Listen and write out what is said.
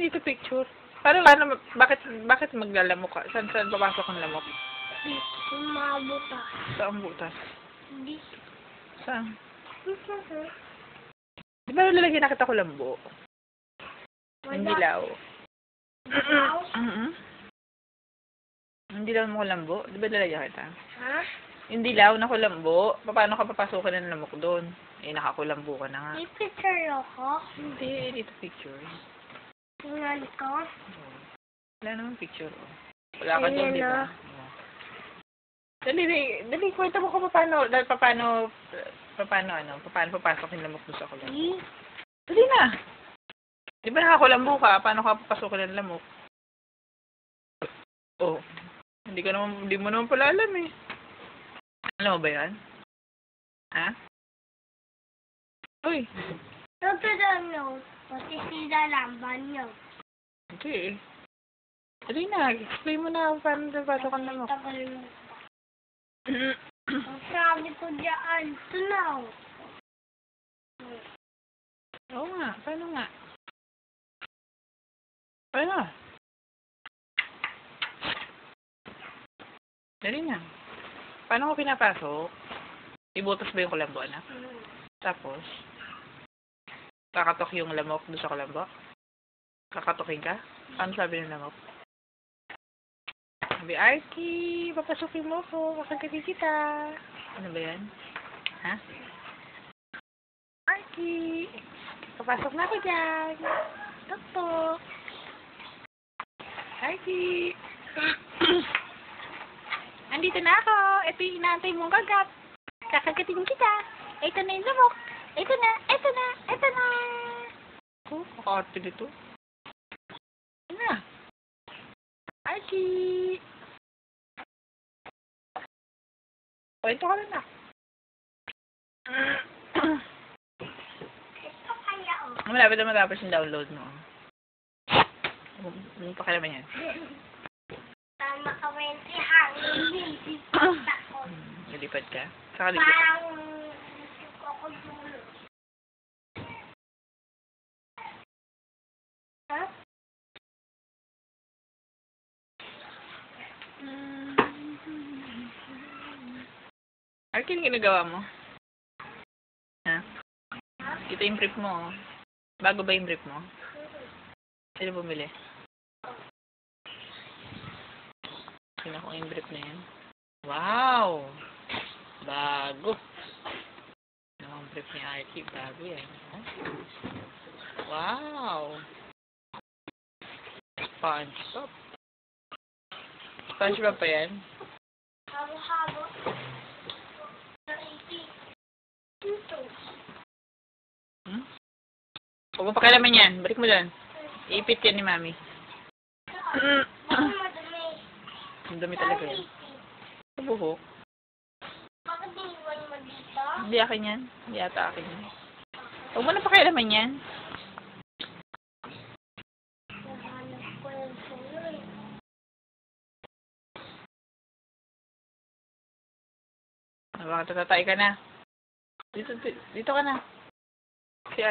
dito picture? Paano, bakit maglalamok ka? Saan papasok ang lamok? Mabutas. Saan butas? Dito. Saan? Di ba lalagyan na kita kulambo? Yung dilaw. Dilaw? Yung dilaw mo kulambo? Di ba lalagyan kita? Ha? Yung dilaw na kulambo, paano ka papasukin ng lamok doon? Eh, nakakulambo ka na nga. May picture ako. Hindi, dito picture. Tingnan ko. Wala naman picture. Wala ka dyan, di ba? Dali, kwenta mo ko paano papasok yung lamok doon sa kulambo. Dali na! Di ba nakakulambo ka? Paano ka papasukin ng lamok? Oh. Hindi mo naman pala alam eh. Alam mo ba yan? Ha? Uy! Ito daw, pati sila lang, banyo. Okay. Dali na, explain mo na paano papasok ang lamok. Tagal mo. Ang sabi ko dyan, ito na. Oo nga, paano nga? Paano? Dali na. Paano ko pinapasok? Ibutas ba yung kulambo, anak? Tapos, kakatok yung lamok doon sa kulambo? Kakatokin ka? Paano sabi ng lamok? Sabi, Arky, papasukin mo ko, makagagi kita. Ano ba yan? Ha? Arky, papasok na ako dyan. Tok-tok. Arky. Andito na ako. Ito yung inaantay mong kagat. Kakagatin kita. Ito na yung lamok. Ito na. Oh, kakarte dito. Ito na. Arky. Ito ka na. Ito kaya o. Malapit na matapos yung download mo. Ano pa kailaman yan? Tama ka, Wendy. Hangin. Nalipad ka? Saka lipad. Parang gusto ko dulo. Ha? Arky, yung ginagawa mo? Ha? Ito yung brief mo. Bago ba yung brief mo? Sino bumili? Sino ko yung brief na yan? Wow! Bago! Ano ang brief ni Arky? Bago yan. Huh? Wow! SpongeBob. SpongeBob pa yan? Habo-habo. Dito. Huwag mo pakialaman yan. Balik mo doon. Iipit yan ni Mami. Bakit madumi? Ang dami talaga yan. Sa buhok. Bakit iniwan mo dito? Hindi akin yan. Hindi ata akin yan. Huwag mo na pakialaman yan. Nahanap ko yung suloy. Baka tatatay ka na. Dito ka na. Si